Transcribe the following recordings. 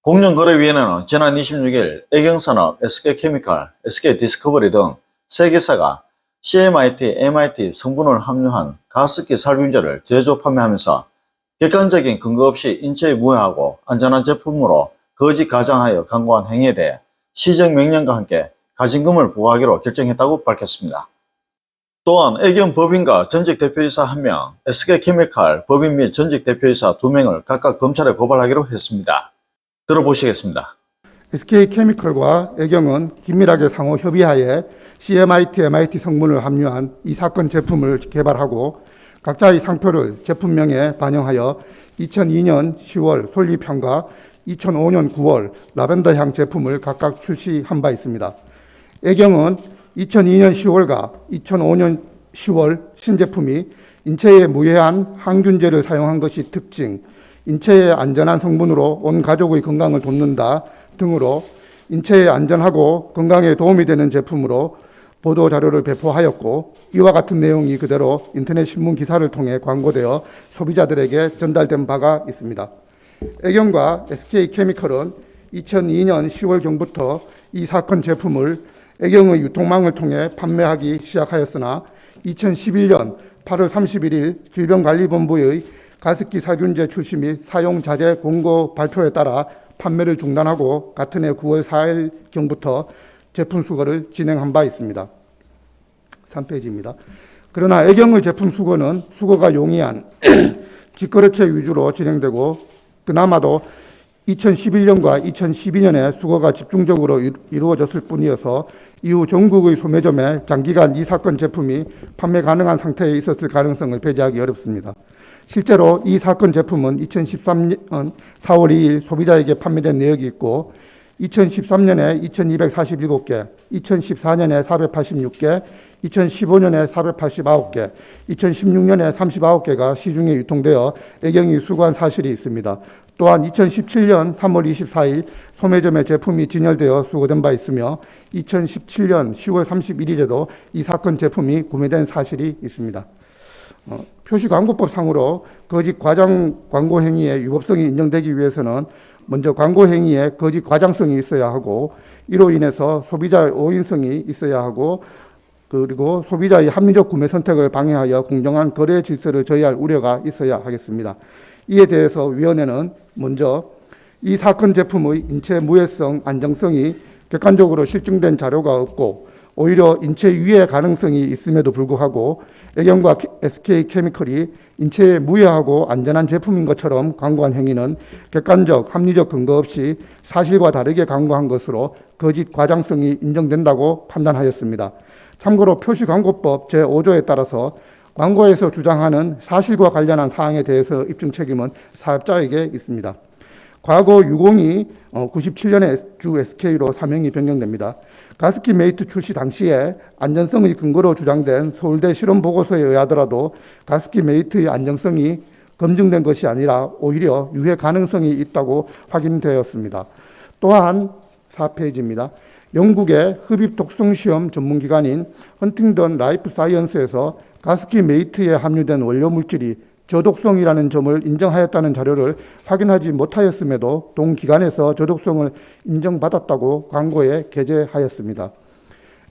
공정거래위원회는 지난 26일 애경산업, SK케미칼, SK디스커버리 등 세 개사가 CMIT, MIT 성분을 함유한 가습기 살균제를 제조 판매하면서 객관적인 근거 없이 인체에 무해하고 안전한 제품으로 거짓 가장하여 광고한 행위에 대해 시정명령과 함께 가징금을 부과하기로 결정했다고 밝혔습니다. 또한 애경 법인과 전직 대표이사 1명, SK케미칼 법인 및 전직 대표이사 2명을 각각 검찰에 고발하기로 했습니다. 들어보시겠습니다. SK케미칼과 애경은 긴밀하게 상호 협의하에 CMIT, MIT 성분을 함유한 이 사건 제품을 개발하고 각자의 상표를 제품명에 반영하여 2002년 10월 솔잎향과 2005년 9월 라벤더향 제품을 각각 출시한 바 있습니다. 애경은 2002년 10월과 2005년 10월 신제품이 인체에 무해한 항균제를 사용한 것이 특징, 인체에 안전한 성분으로 온 가족의 건강을 돕는다 등으로 인체에 안전하고 건강에 도움이 되는 제품으로 보도자료를 배포하였고 이와 같은 내용이 그대로 인터넷 신문 기사를 통해 광고되어 소비자들에게 전달된 바가 있습니다. 애경과 SK케미칼은 2002년 10월경부터 이 사건 제품을 애경의 유통망을 통해 판매하기 시작하였으나 2011년 8월 31일 질병관리본부의 가습기 살균제 출시 및 사용 자제 공고 발표에 따라 판매를 중단하고 같은 해 9월 4일경부터 제품 수거를 진행한 바 있습니다. 3페이지입니다. 그러나 애경의 제품 수거는 수거가 용이한 직거래처 위주로 진행되고 그나마도 2011년과 2012년에 수거가 집중적으로 이루어졌을 뿐이어서 이후 전국의 소매점에 장기간 이 사건 제품이 판매 가능한 상태에 있었을 가능성을 배제하기 어렵습니다. 실제로 이 사건 제품은 2013년 4월 2일 소비자에게 판매된 내역이 있고 2013년에 2247개, 2014년에 486개, 2015년에 489개, 2016년에 39개가 시중에 유통되어 애경이 수거한 사실이 있습니다. 또한 2017년 3월 24일 소매점에 제품이 진열되어 수거된 바 있으며 2017년 10월 31일에도 이 사건 제품이 구매된 사실이 있습니다. 표시광고법상으로 거짓 과장 광고 행위의 위법성이 인정되기 위해서는 먼저 광고 행위에 거짓 과장성이 있어야 하고 이로 인해서 소비자의 오인성이 있어야 하고 그리고 소비자의 합리적 구매 선택을 방해하여 공정한 거래 질서를 저해할 우려가 있어야 하겠습니다. 이에 대해서 위원회는 먼저 이 사건 제품의 인체 무해성, 안정성이 객관적으로 실증된 자료가 없고 오히려 인체 유해 가능성이 있음에도 불구하고 애경과 SK케미칼이 인체에 무해하고 안전한 제품인 것처럼 광고한 행위는 객관적, 합리적 근거 없이 사실과 다르게 광고한 것으로 거짓 과장성이 인정된다고 판단하였습니다. 참고로 표시광고법 제5조에 따라서 광고에서 주장하는 사실과 관련한 사항에 대해서 입증 책임은 사업자에게 있습니다. 과거 유공이 97년에 주 SK로 사명이 변경됩니다. 가습기 메이트 출시 당시에 안전성의 근거로 주장된 서울대 실험보고서에 의하더라도 가습기 메이트의 안정성이 검증된 것이 아니라 오히려 유해 가능성이 있다고 확인되었습니다. 또한 4페이지입니다. 영국의 흡입 독성 시험 전문기관인 헌팅던 라이프 사이언스에서 가습기 메이트에 함유된 원료 물질이 저독성이라는 점을 인정하였다는 자료를 확인하지 못하였음에도 동기관에서 저독성을 인정받았다고 광고에 게재하였습니다.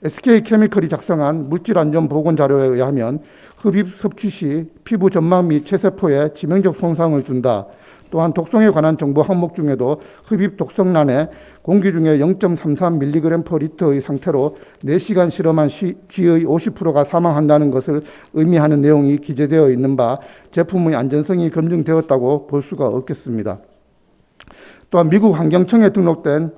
SK케미칼이 작성한 물질안전보건 자료에 의하면 흡입 섭취 시 피부 점막 및 체세포에 치명적 손상을 준다. 또한 독성에 관한 정보 항목 중에도 흡입 독성란에 공기 중에 0.33mg/L의 상태로 4시간 실험한 쥐의 50%가 사망한다는 것을 의미하는 내용이 기재되어 있는 바 제품의 안전성이 검증되었다고 볼 수가 없겠습니다. 또한 미국 환경청에 등록된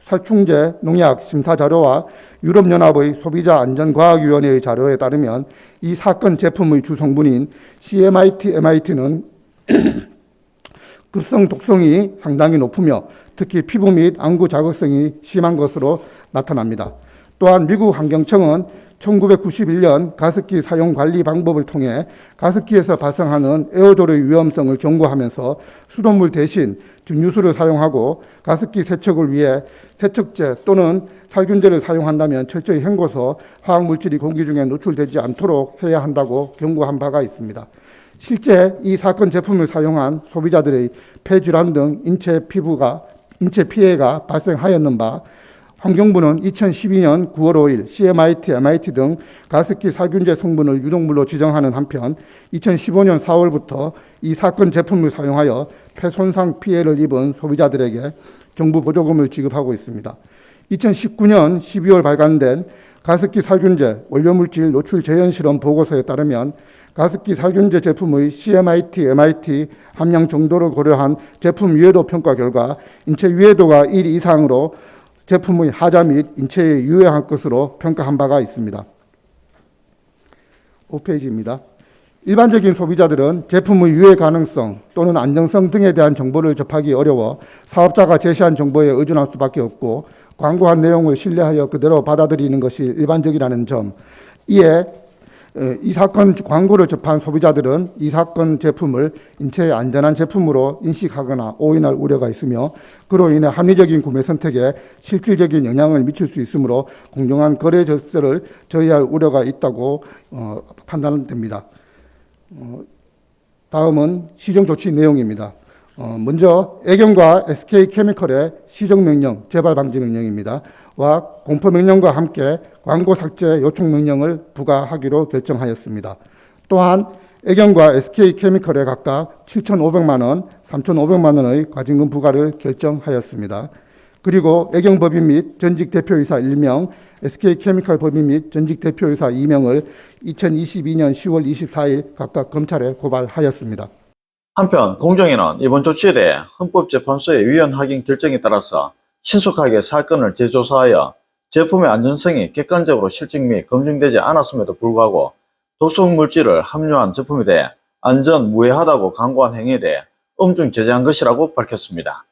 살충제 농약 심사 자료와 유럽연합의 소비자안전과학위원회의 자료에 따르면 이 사건 제품의 주성분인 CMIT, MIT는 급성 독성이 상당히 높으며 특히 피부 및 안구 자극성이 심한 것으로 나타납니다. 또한 미국 환경청은 1991년 가습기 사용 관리 방법을 통해 가습기에서 발생하는 에어졸의 위험성을 경고하면서 수돗물 대신 증류수를 사용하고 가습기 세척을 위해 세척제 또는 살균제를 사용한다면 철저히 헹궈서 화학물질이 공기 중에 노출되지 않도록 해야 한다고 경고한 바가 있습니다. 실제 이 사건 제품을 사용한 소비자들의 폐질환 등 인체 인체 피해가 발생하였는 바 환경부는 2012년 9월 5일 CMIT, MIT 등 가습기 살균제 성분을 유독물로 지정하는 한편 2015년 4월부터 이 사건 제품을 사용하여 폐손상 피해를 입은 소비자들에게 정부 보조금을 지급하고 있습니다. 2019년 12월 발간된 가습기 살균제 원료물질 노출 재현 실험 보고서에 따르면 가습기 살균제 제품의 CMIT, MIT 함량 정도를 고려한 제품 유해도 평가 결과 인체 유해도가 1 이상으로 제품의 하자 및 인체에 유해할 것으로 평가한 바가 있습니다. 5페이지입니다. 일반적인 소비자들은 제품의 유해 가능성 또는 안정성 등에 대한 정보를 접하기 어려워 사업자가 제시한 정보에 의존할 수밖에 없고 광고한 내용을 신뢰하여 그대로 받아들이는 것이 일반적이라는 점. 이에 이 사건 광고를 접한 소비자들은 이 사건 제품을 인체에 안전한 제품으로 인식하거나 오인할 우려가 있으며 그로 인해 합리적인 구매 선택에 실질적인 영향을 미칠 수 있으므로 공정한 거래 질서를 저해할 우려가 있다고 판단됩니다. 다음은 시정 조치 내용입니다. 먼저 애경과 SK케미컬의 시정명령, 재발방지명령입니다. 와 공포명령과 함께 광고 삭제 요청명령을 부과하기로 결정하였습니다. 또한 애경과 SK케미컬에 각각 7,500만 원, 3,500만 원의 과징금 부과를 결정하였습니다. 그리고 애경 법인 및 전직 대표이사 1명, SK케미컬 법인 및 전직 대표이사 2명을 2022년 10월 24일 각각 검찰에 고발하였습니다. 한편 공정위는 이번 조치에 대해 헌법재판소의 위헌 확인 결정에 따라서 신속하게 사건을 재조사하여 제품의 안전성이 객관적으로 실증 및 검증되지 않았음에도 불구하고 독성 물질을 함유한 제품에 대해 안전 무해하다고 광고한 행위에 대해 엄중 제재한 것이라고 밝혔습니다.